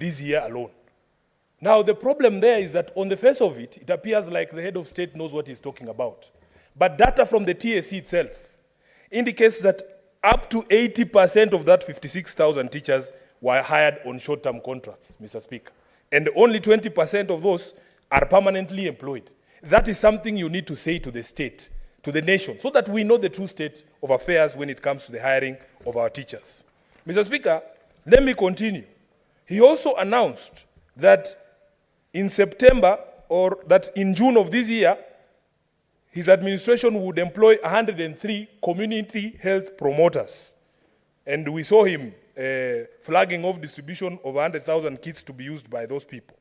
this year alone. Now, the problem there is that on the face of it, it appears like the head of state knows what he's talking about. But data from the TSC itself indicates that up to 80% of that 56,000 teachers were hired on short-term contracts, Mr. Speaker. And only 20% of those are permanently employed. That is something you need to say to the state, to the nation, so that we know the true state of affairs when it comes to the hiring of our teachers. Mr. Speaker, let me continue. He also announced that in September, or that in June of this year, his administration would employ 103 community health promoters. And we saw him flagging off distribution of 100,000 kits to be used by those people.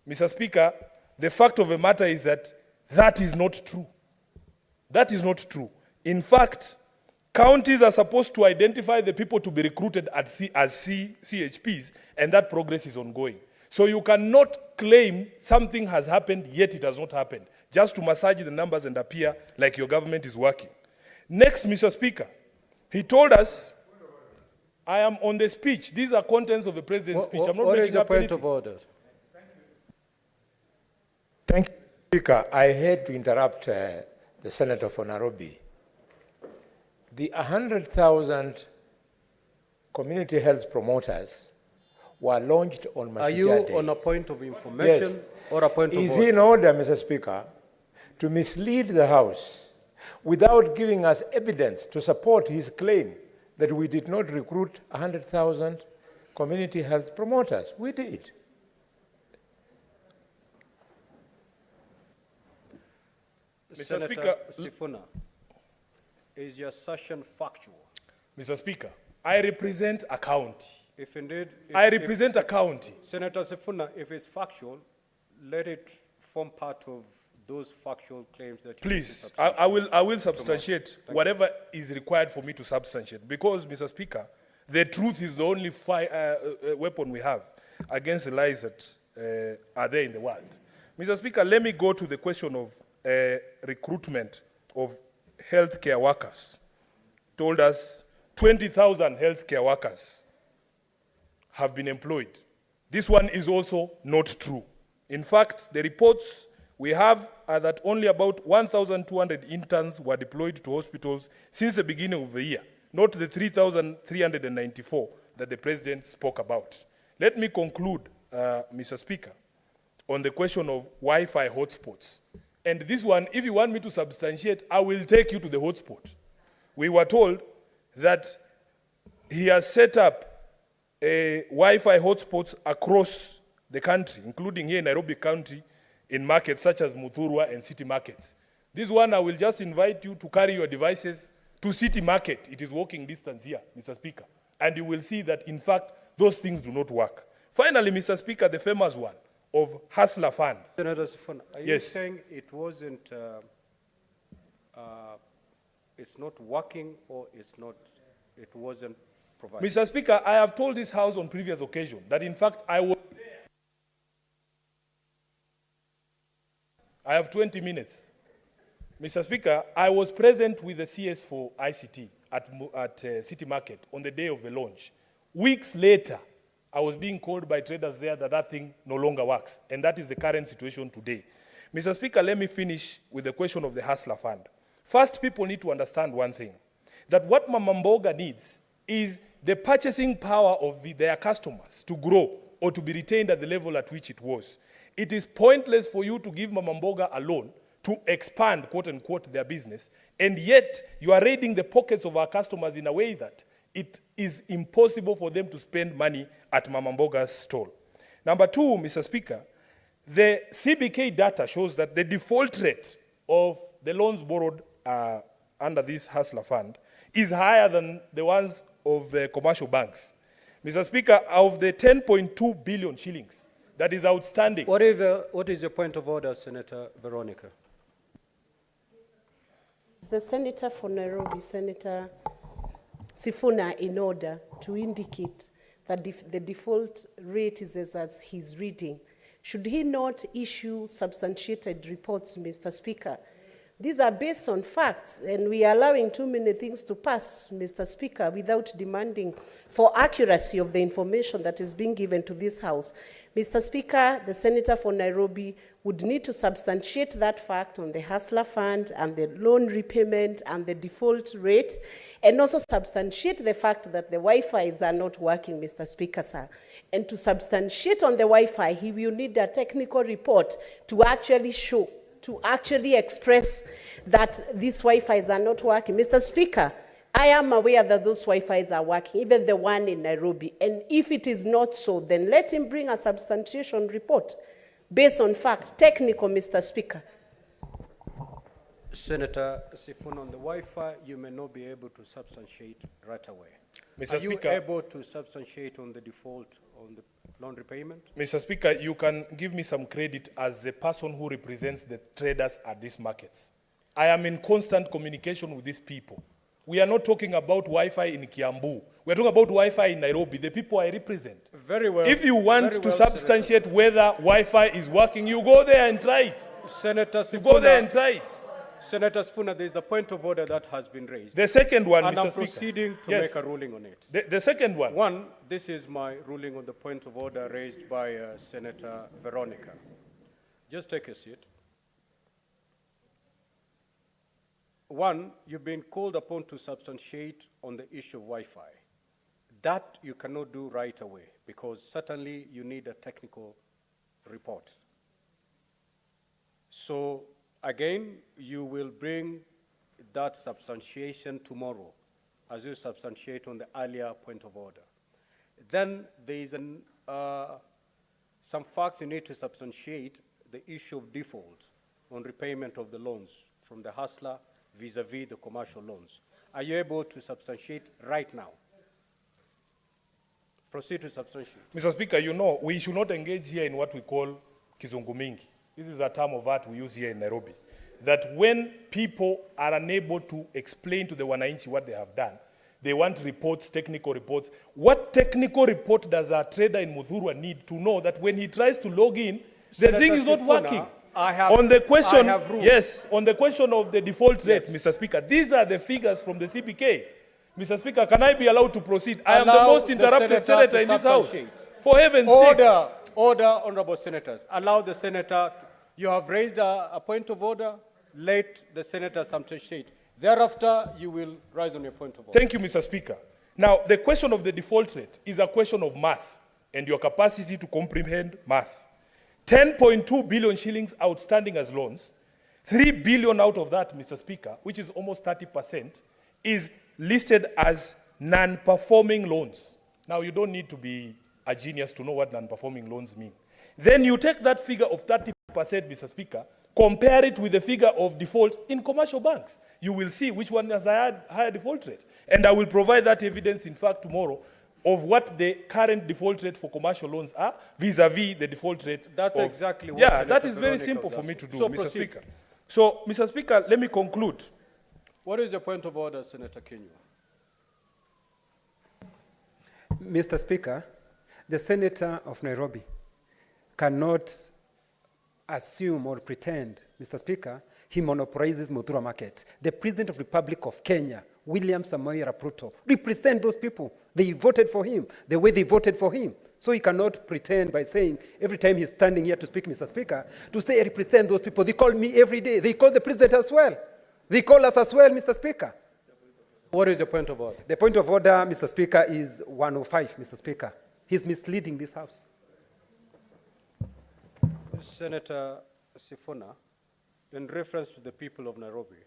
Mr. Speaker, the fact of the matter is that that is not true. That is not true. In fact, counties are supposed to identify the people to be recruited as CHPs, and that progress is ongoing. So you cannot claim something has happened, yet it has not happened, just to massage the numbers and appear like your government is working. Next, Mr. Speaker, he told us, I am on the speech. These are contents of the president's speech. I'm not what making is your up point anything. of order? Thank you, Speaker. I had to interrupt the Senator for Nairobi. The 100,000 community health promoters were launched on Mashujaa Are you Day. on a point of information Yes. or a point of Is order? it in order, Mr. Speaker, to mislead the House without giving us evidence to support his claim that we did not recruit 100,000 community health promoters? We did. Mr. Senator Speaker, Sifuna, is your assertion factual? Mr. Speaker, I represent a county. If indeed, I represent a county. Senator Sifuna, if it's factual, let it form part of those factual claims that you Please, need to I will substantiate Thank whatever is required for me to substantiate. Because, Mr. Speaker, the truth is the only weapon we have against the lies that are there in the world. Mr. Speaker, let me go to the question of recruitment of healthcare workers. Told us 20,000 healthcare workers have been employed. This one is also not true. In fact, the reports we have are that only about 1,200 interns were deployed to hospitals since the beginning of the year, not the 3,394 that the president spoke about. Let me conclude, Mr. Speaker, on the question of Wi-Fi hotspots. And this one, if you want me to substantiate, I will take you to the hotspot. We were told that he has set up Wi-Fi hotspots across the country, including here in Nairobi County, in markets such as Muthurwa and city markets. This one, I will just invite you to carry your devices to city market. It is walking distance here, Mr. Speaker. And you will see that, in fact, those things do not work. Finally, Mr. Speaker, the famous one of Hustler Fund. Senator Sifuna, are you Yes. saying it wasn't, it's not working or it wasn't provided? Mr. Speaker, I have told this House on previous occasion that, in fact, I was there. I have 20 minutes. Mr. Speaker, I was present with the CS for ICT at City Market on the day of the launch. Weeks later, I was being called by traders there that that thing no longer works, and that is the current situation today. Mr. Speaker, let me finish with the question of the Hustler Fund. First, people need to understand one thing, that what Mama Mboga needs is the purchasing power of their customers to grow or to be retained at the level at which it was. It is pointless for you to give Mama Mboga a loan to expand, quote unquote, their business, and yet you are raiding the pockets of our customers in a way that it is impossible for them to spend money at Mama Mboga's stall. Number two, Mr. Speaker, the CBK data shows that the default rate of the loans borrowed under this Hustler Fund is higher than the ones of commercial banks. Mr. Speaker, of the 10.2 billion shillings that is outstanding. What is your point of order, Senator Veronica? The Senator for Nairobi, Senator Sifuna, in order to indicate that the default rate is as he's reading. Should he not issue substantiated reports, Mr. Speaker, These are based on facts, and we are allowing too many things to pass, Mr. Speaker, without demanding for accuracy of the information that is being given to this House. Mr. Speaker, the Senator for Nairobi would need to substantiate that fact on the Hustler Fund and the loan repayment and the default rate, and also substantiate the fact that the Wi-Fi's are not working, Mr. Speaker, sir. And to substantiate on the Wi-Fi, he will need a technical report to actually show, to actually express that these Wi-Fi's are not working. Mr. Speaker, I am aware that those Wi-Fi's are working, even the one in Nairobi. And if it is not so, then let him bring a substantiation report based on fact, technical, Mr. Speaker. Senator Sifuna, on the Wi-Fi, you may not be able to substantiate right away. Mr. Speaker, Are you able to substantiate on the default on the loan repayment? Mr. Speaker, you can give me some credit as the person who represents the traders at these markets. I am in constant communication with these people. We are not talking about Wi-Fi in Kiambu. We are talking about Wi-Fi in Nairobi, the people I represent. Very well. If you want Very to well, substantiate whether Wi-Fi is working, you go there and try it. Senator You go there and Sifuna, try it. Senator Sifuna, there is a point of order that has been raised. The second one, And Mr. I'm Speaker. proceeding to Yes. make a ruling on it. The second one. One, this is my ruling on the point of order raised by Senator Veronica. Just take a seat. One, you've been called upon to substantiate on the issue of Wi-Fi. That you cannot do right away because certainly you need a technical report. So again, you will bring that substantiation tomorrow as you substantiate on the earlier point of order. Then there is some facts you need to substantiate the issue of default on repayment of the loans from the hustler vis-a-vis the commercial loans. Are you able to substantiate right now? Proceed to substantiate. Mr. Speaker, you know, we should not engage here in what we call kizungu mingi. This is a term of art we use here in Nairobi. That when people are unable to explain to the wananchi what they have done, they want reports, technical reports. What technical report does a trader in Muthurwa need to know that when he tries to log in, the Senator thing is not Sifuna, working? I have- on the question, I have ruled. yes, on the question of the default rate, Yes. Mr. Speaker, these are the figures from the CBK. Mr. Speaker, can I be allowed to proceed? I am the Allow most the interrupted senator senator to in this house. substantiate. For heaven's sake. Order, order, honorable senators. Allow the senator, you have raised a point of order, let the senator substantiate. Thereafter, you will rise on your point of order. Thank you, Mr. Speaker. Now, the question of the default rate is a question of math and your capacity to comprehend math. 10.2 billion shillings outstanding as loans. 3 billion out of that, Mr. Speaker, which is almost 30%, is listed as non-performing loans. Now, you don't need to be a genius to know what non-performing loans mean. Then you take that figure of 30%, Mr. Speaker, compare it with the figure of default in commercial banks. You will see which one has a higher default rate. And I will provide that evidence, in fact, tomorrow, of what the current default rate for commercial loans are vis-a-vis the default rate. That's of, exactly what Yeah, Senator that is very Veronica simple was for me to asking. do, So Mr. proceed. Speaker. So, Mr. Speaker, let me conclude. What is your point of order, Senator Kingi? Mr. Speaker, the Senator of Nairobi cannot assume or pretend, Mr. Speaker, he monopolizes Muthurwa market. The President of the Republic of Kenya, William Samoei Arap Ruto, represent those people. They voted for him the way they voted for him. So he cannot pretend by saying, every time he's standing here to speak, Mr. Speaker, to say I represent those people. They call me every day. They call the President as well. They call us as well, Mr. Speaker. What is your point of order? The point of order, Mr. Speaker, is 105, Mr. Speaker. He's misleading this House. Senator Sifuna, in reference to the people of Nairobi,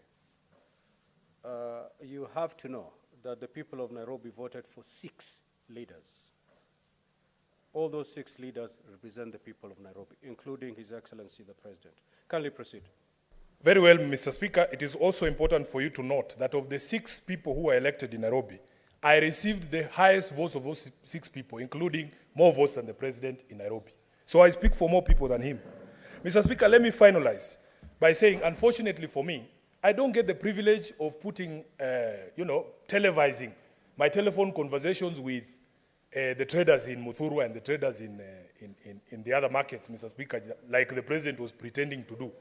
you have to know that the people of Nairobi voted for 6 leaders. All those 6 leaders represent the people of Nairobi, including His Excellency the President. Kindly proceed. Very well, Mr. Speaker. It is also important for you to note that of the 6 people who were elected in Nairobi, I received the highest votes of those 6 people, including more votes than the President in Nairobi. So I speak for more people than him. Mr. Speaker, let me finalize by saying, unfortunately for me, I don't get the privilege of putting, televising my telephone conversations with the traders in Muthurwa and the traders in the other markets, Mr. Speaker, like the President was pretending to do.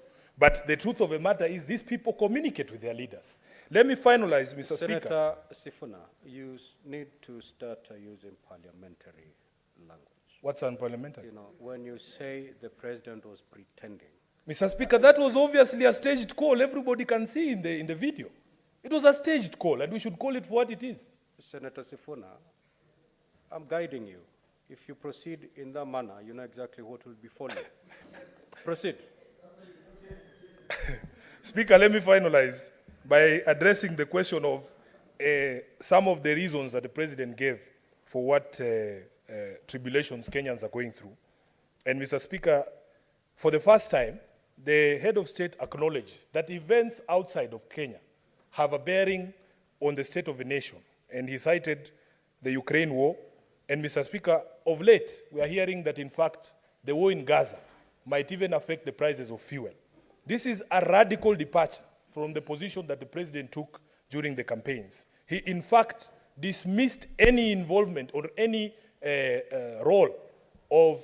But the truth of the matter is these people communicate with their leaders. Let me finalize, Mr. Speaker. Senator Sifuna, you need to start using parliamentary language. What's unparliamentary? You know, when you say the president was pretending. Mr. Speaker, that was obviously a staged call. Everybody can see in the video. It was a staged call, and we should call it for what it is. Senator Sifuna, I'm guiding you. If you proceed in that manner, you know exactly what will befall you. Proceed. Speaker, let me finalize by addressing the question of some of the reasons that the president gave for what tribulations Kenyans are going through. And Mr. Speaker, for the first time, the head of state acknowledged that events outside of Kenya have a bearing on the state of the nation. And he cited the Ukraine war. And Mr. Speaker, of late, we are hearing that, in fact, the war in Gaza might even affect the prices of fuel. This is a radical departure from the position that the president took during the campaigns. He, in fact, dismissed any involvement or any role of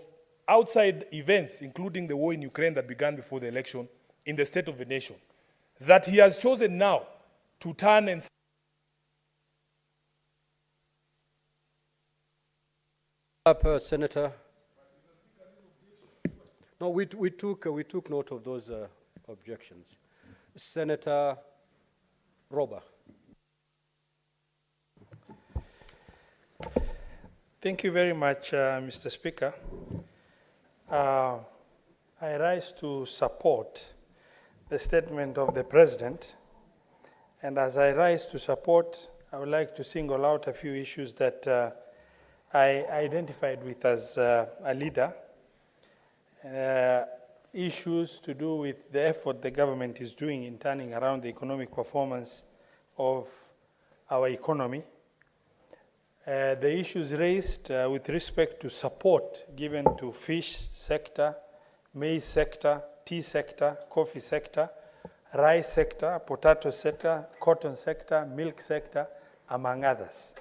outside events, including the war in Ukraine that began before the election, in the state of the nation. That he has chosen now to turn and Senator. No, we took note of those objections. Senator Roba. Thank you very much, Mr. Speaker. I rise to support the statement of the President. And as I rise to support, I would like to single out a few issues that I identified with as a leader. Issues to do with the effort the government is doing in turning around the economic performance of our economy. The issues raised with respect to support given to fish sector, maize sector, tea sector, coffee sector, rice sector, potato sector, cotton sector, milk sector, among others.